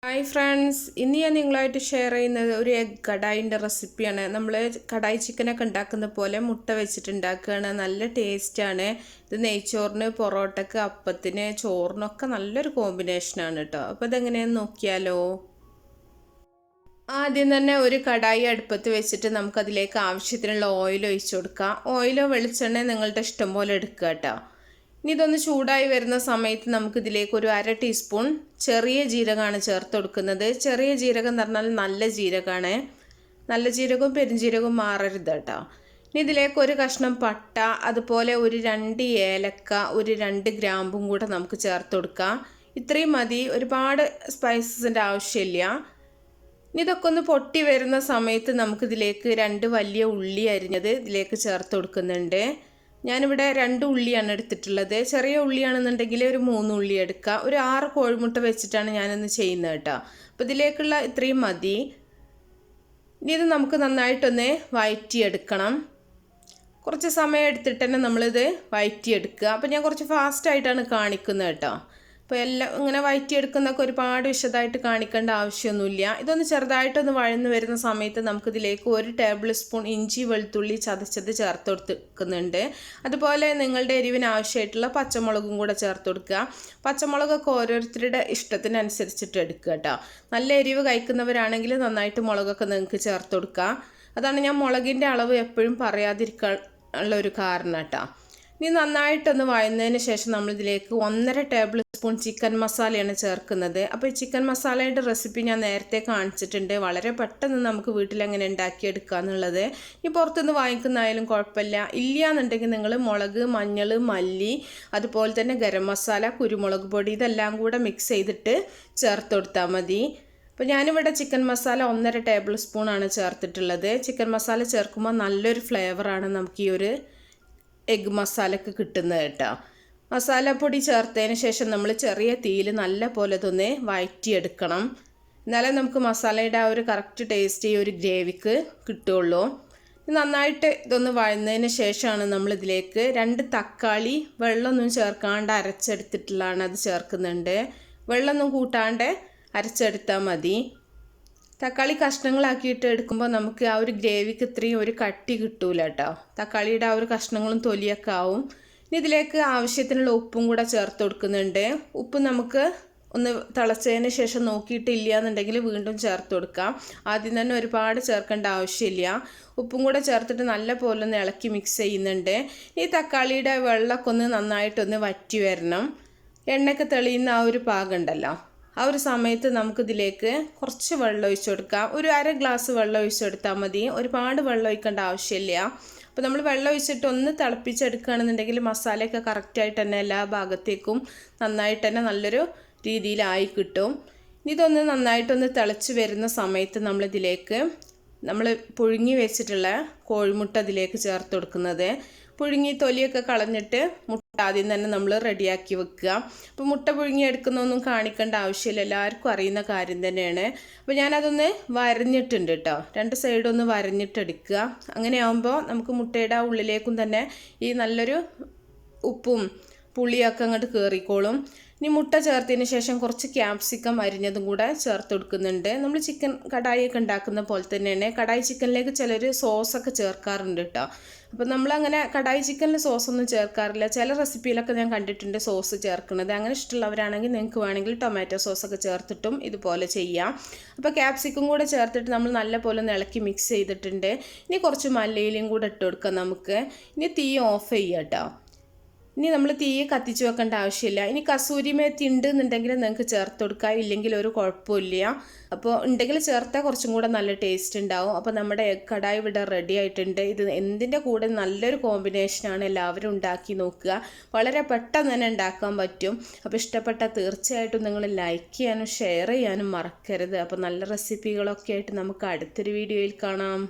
Hi friends, ഇന്ന് ഞാൻ നിങ്ങളായിട്ട് ഷെയർ ചെയ്യുന്നത് ഒരു എഗ് കടായിൻ്റെ റെസിപ്പിയാണ്. നമ്മൾ കടായി ചിക്കനൊക്കെ ഉണ്ടാക്കുന്ന പോലെ മുട്ട വെച്ചിട്ട് ഉണ്ടാക്കുകയാണ്. നല്ല ടേസ്റ്റാണ്. ഇത് നെയ്ച്ചോറിന്, പൊറോട്ടക്ക്, അപ്പത്തിന്, ചോറിനൊക്കെ നല്ലൊരു കോമ്പിനേഷനാണ് കേട്ടോ. അപ്പോൾ ഇതെങ്ങനെയാണെന്ന് നോക്കിയാലോ. ആദ്യം തന്നെ ഒരു കടായി അടുപ്പത്ത് വെച്ചിട്ട് നമുക്കതിലേക്ക് ആവശ്യത്തിനുള്ള ഓയിൽ ഒഴിച്ചു കൊടുക്കാം. ഓയിലോ വെളിച്ചെണ്ണ നിങ്ങളുടെ ഇഷ്ടം പോലെ എടുക്കുക കേട്ടോ. ഇനി ഇതൊന്ന് ചൂടായി വരുന്ന സമയത്ത് നമുക്കിതിലേക്ക് ഒരു 1/2 ടീസ്പൂൺ ചെറിയ ജീരകമാണ് ചേർത്ത് കൊടുക്കുന്നത്. ചെറിയ ജീരകം എന്ന് പറഞ്ഞാൽ നല്ല ജീരകമാണ്. നല്ല ജീരകവും പെരുംജീരകവും മാറരുത് കേട്ടോ. ഇനി ഇതിലേക്ക് ഒരു കഷ്ണം പട്ട, അതുപോലെ ഒരു 2 ഏലക്ക, ഒരു 2 ഗ്രാമ്പും കൂടെ നമുക്ക് ചേർത്ത് കൊടുക്കാം. ഇത്രയും മതി, ഒരുപാട് സ്പൈസസിൻ്റെ ആവശ്യമില്ല. ഇനി ഇതൊക്കെ ഒന്ന് പൊട്ടി വരുന്ന സമയത്ത് നമുക്കിതിലേക്ക് 2 വലിയ ഉള്ളി അരിഞ്ഞത് ഇതിലേക്ക് ചേർത്ത് കൊടുക്കുന്നുണ്ട്. ഞാനിവിടെ 2 ഉള്ളിയാണ് എടുത്തിട്ടുള്ളത്. ചെറിയ ഉള്ളിയാണെന്നുണ്ടെങ്കിൽ ഒരു 3 ഉള്ളി എടുക്കുക. ഒരു 6 കോഴിമുട്ട വെച്ചിട്ടാണ് ഞാനൊന്ന് ചെയ്യുന്നത് കേട്ടോ. അപ്പോൾ ഇതിലേക്കുള്ള ഇത്രയും മതി. ഇനി ഇത് നമുക്ക് നന്നായിട്ടൊന്ന് വഴറ്റിയെടുക്കണം. കുറച്ച് സമയം എടുത്തിട്ട് തന്നെ നമ്മളിത് വഴറ്റിയെടുക്കുക. അപ്പോൾ ഞാൻ കുറച്ച് ഫാസ്റ്റായിട്ടാണ് കാണിക്കുന്നത് കേട്ടോ. അപ്പോൾ എല്ലാം ഇങ്ങനെ വഴറ്റിയെടുക്കുന്നതൊക്കെ ഒരുപാട് വിശദമായിട്ട് കാണിക്കേണ്ട ആവശ്യമൊന്നുമില്ല. ഇതൊന്ന് ചെറുതായിട്ടൊന്ന് വഴന്ന് വരുന്ന സമയത്ത് നമുക്കിതിലേക്ക് 1 ടേബിൾ സ്പൂൺ ഇഞ്ചി വെളുത്തുള്ളി ചതച്ചത് ചേർത്ത് കൊടുക്കുന്നുണ്ട്. അതുപോലെ നിങ്ങളുടെ എരിവിന് ആവശ്യമായിട്ടുള്ള പച്ചമുളകും കൂടെ ചേർത്ത് കൊടുക്കുക. പച്ചമുളകൊക്കെ ഓരോരുത്തരുടെ ഇഷ്ടത്തിനനുസരിച്ചിട്ട് എടുക്കുക കേട്ടോ. നല്ല എരിവ് കഴിക്കുന്നവരാണെങ്കിൽ നന്നായിട്ട് മുളകൊക്കെ നിങ്ങൾക്ക് ചേർത്ത് കൊടുക്കുക. അതാണ് ഞാൻ മുളകിൻ്റെ അളവ് എപ്പോഴും പറയാതിരിക്കാനുള്ള ഒരു കാരണം കേട്ടോ. ഇനി നന്നായിട്ടൊന്ന് വഴന്നതിന് ശേഷം നമ്മളിതിലേക്ക് 1.5 ടേബിൾ സ്പൂൺ ചിക്കൻ മസാലയാണ് ചേർക്കുന്നത്. അപ്പോൾ ഈ ചിക്കൻ മസാലയുടെ റെസിപ്പി ഞാൻ നേരത്തെ കാണിച്ചിട്ടുണ്ട്. വളരെ പെട്ടെന്ന് നമുക്ക് വീട്ടിൽ എങ്ങനെ ഉണ്ടാക്കിയെടുക്കുക എന്നുള്ളത്. ഈ പുറത്തുനിന്ന് വാങ്ങിക്കുന്നതായാലും കുഴപ്പമില്ല. ഇല്ല എന്നുണ്ടെങ്കിൽ നിങ്ങൾ മുളക്, മഞ്ഞൾ, മല്ലി, അതുപോലെ തന്നെ ഗരം മസാല, കുരുമുളക് പൊടി ഇതെല്ലാം കൂടെ മിക്സ് ചെയ്തിട്ട് ചേർത്ത് കൊടുത്താൽ മതി. അപ്പോൾ ഞാനിവിടെ ചിക്കൻ മസാല 1.5 ടേബിൾ സ്പൂണാണ് ചേർത്തിട്ടുള്ളത്. ചിക്കൻ മസാല ചേർക്കുമ്പോൾ നല്ലൊരു ഫ്ലേവറാണ് നമുക്ക് ഈ ഒരു എഗ് മസാലയ്ക്ക് കിട്ടുന്നത് കേട്ടോ. മസാലപ്പൊടി ചേർത്തതിന് ശേഷം നമ്മൾ ചെറിയ തീയിൽ നല്ല പോലെ ഇതൊന്ന് വഴറ്റിയെടുക്കണം. എന്നാലേ നമുക്ക് മസാലയുടെ ആ ഒരു കറക്റ്റ് ടേസ്റ്റ് ഈ ഒരു ഗ്രേവിക്ക് കിട്ടുള്ളൂ. നന്നായിട്ട് ഇതൊന്ന് വഴന്നതിന് ശേഷമാണ് നമ്മളിതിലേക്ക് 2 തക്കാളി വെള്ളമൊന്നും ചേർക്കാണ്ട് അരച്ചെടുത്തിട്ടുള്ളതാണ് അത് ചേർക്കുന്നുണ്ട്. വെള്ളമൊന്നും കൂട്ടാണ്ട് അരച്ചെടുത്താൽ മതി. തക്കാളി കഷ്ണങ്ങളാക്കിയിട്ട് എടുക്കുമ്പോൾ നമുക്ക് ആ ഒരു ഗ്രേവിക്ക് ഇത്രയും ഒരു കട്ടി കിട്ടൂല കേട്ടോ. തക്കാളിയുടെ ആ ഒരു കഷ്ണങ്ങളും തൊലിയൊക്കെ ആവും. ഇനി ഇതിലേക്ക് ആവശ്യത്തിനുള്ള ഉപ്പും കൂടെ ചേർത്ത് കൊടുക്കുന്നുണ്ട്. ഉപ്പ് നമുക്ക് ഒന്ന് തിളച്ചതിന് ശേഷം നോക്കിയിട്ടില്ല എന്നുണ്ടെങ്കിൽ വീണ്ടും ചേർത്ത് കൊടുക്കാം. ആദ്യം തന്നെ ഒരുപാട് ചേർക്കേണ്ട ആവശ്യമില്ല. ഉപ്പും കൂടെ ചേർത്തിട്ട് നല്ല പോലെ ഒന്ന് ഇളക്കി മിക്സ് ചെയ്യുന്നുണ്ട്. ഈ തക്കാളിയുടെ വെള്ളമൊക്കെ ഒന്ന് നന്നായിട്ടൊന്ന് വറ്റി വരണം. എണ്ണയൊക്കെ തെളിയുന്ന ആ ഒരു പാകമുണ്ടല്ലോ, ആ ഒരു സമയത്ത് നമുക്കിതിലേക്ക് കുറച്ച് വെള്ളം ഒഴിച്ചു കൊടുക്കാം. ഒരു 1/2 ഗ്ലാസ് വെള്ളം ഒഴിച്ചു കൊടുത്താൽ മതി. ഒരുപാട് വെള്ളം ഒഴിക്കേണ്ട ആവശ്യമില്ല. അപ്പോൾ നമ്മൾ വെള്ളം ഒഴിച്ചിട്ട് ഒന്ന് തിളപ്പിച്ചെടുക്കുകയാണെന്നുണ്ടെങ്കിൽ മസാലയൊക്കെ കറക്റ്റായിട്ട് തന്നെ എല്ലാ ഭാഗത്തേക്കും നന്നായിട്ട് തന്നെ നല്ലൊരു രീതിയിലായി കിട്ടും. ഇതൊന്ന് നന്നായിട്ടൊന്ന് തിളച്ച് വരുന്ന സമയത്ത് നമ്മളിതിലേക്ക് നമ്മൾ പുഴുങ്ങി വെച്ചിട്ടുള്ള കോഴിമുട്ട ഇതിലേക്ക് ചേർത്ത് കൊടുക്കുന്നത്. പുഴുങ്ങി തൊലിയൊക്കെ കളഞ്ഞിട്ട് മുട്ട ആദ്യം തന്നെ നമ്മൾ റെഡിയാക്കി വെക്കുക. അപ്പോൾ മുട്ട പുഴുങ്ങി എടുക്കുന്നൊന്നും കാണിക്കേണ്ട ആവശ്യമില്ല, എല്ലാവർക്കും അറിയുന്ന കാര്യം തന്നെയാണ്. അപ്പോൾ ഞാനതൊന്ന് വരഞ്ഞിട്ടുണ്ട് കേട്ടോ. 2 സൈഡും ഒന്ന് വരഞ്ഞിട്ടെടുക്കുക. അങ്ങനെയാകുമ്പോൾ നമുക്ക് മുട്ടയുടെ ആ ഉള്ളിലേക്കും തന്നെ ഈ നല്ലൊരു ഉപ്പും പുളിയൊക്കെ അങ്ങോട്ട് കയറിക്കോളും. ഇനി മുട്ട ചേർത്തതിന് ശേഷം കുറച്ച് ക്യാപ്സിക്കം അരിഞ്ഞതും കൂടെ ചേർത്ത് കൊടുക്കുന്നുണ്ട്. നമ്മൾ ചിക്കൻ കടായിയൊക്കെ ഉണ്ടാക്കുന്ന പോലെ തന്നെയാണ്. കടായി ചിക്കനിലേക്ക് ചിലർ സോസൊക്കെ ചേർക്കാറുണ്ട് കേട്ടോ. അപ്പോൾ നമ്മളങ്ങനെ കടായി ചിക്കനിൽ സോസൊന്നും ചേർക്കാറില്ല. ചില റെസിപ്പിയിലൊക്കെ ഞാൻ കണ്ടിട്ടുണ്ട് സോസ് ചേർക്കുന്നത്. അങ്ങനെ ഇഷ്ടമുള്ളവരാണെങ്കിൽ നിങ്ങൾക്ക് വേണമെങ്കിൽ ടൊമാറ്റോ സോസൊക്കെ ചേർത്തിട്ടും ഇതുപോലെ ചെയ്യാം. അപ്പോൾ ക്യാപ്സിക്കം കൂടെ ചേർത്തിട്ട് നമ്മൾ നല്ല പോലെ ഒന്ന് ഇളക്കി മിക്സ് ചെയ്തിട്ടുണ്ട്. ഇനി കുറച്ച് മല്ലിയിലയും കൂടെ ഇട്ട് കൊടുക്കാം നമുക്ക്. ഇനി തീ ഓഫ് ചെയ്യാം കേട്ടോ. ഇനി നമ്മൾ തീ കത്തിച്ച് വെക്കേണ്ട ആവശ്യമില്ല. ഇനി കസൂരി മേത്തി ഉണ്ട് എന്നുണ്ടെങ്കിൽ നിങ്ങൾക്ക് ചേർത്ത് കൊടുക്കുക, ഇല്ലെങ്കിൽ ഒരു കുഴപ്പമില്ല. അപ്പോൾ ഉണ്ടെങ്കിൽ ചേർത്താൽ കുറച്ചും കൂടെ നല്ല ടേസ്റ്റ് ഉണ്ടാവും. അപ്പോൾ നമ്മുടെ എഗ് കടായി ഇവിടെ റെഡി ആയിട്ടുണ്ട്. ഇത് എന്തിൻ്റെ കൂടെ നല്ലൊരു കോമ്പിനേഷനാണ്. എല്ലാവരും ഉണ്ടാക്കി നോക്കുക. വളരെ പെട്ടെന്ന് തന്നെ ഉണ്ടാക്കാൻ പറ്റും. അപ്പോൾ ഇഷ്ടപ്പെട്ടാൽ തീർച്ചയായിട്ടും നിങ്ങൾ ലൈക്ക് ചെയ്യാനും ഷെയർ ചെയ്യാനും മറക്കരുത്. അപ്പോൾ നല്ല റെസിപ്പികളൊക്കെ ആയിട്ട് നമുക്ക് അടുത്തൊരു വീഡിയോയിൽ കാണാം.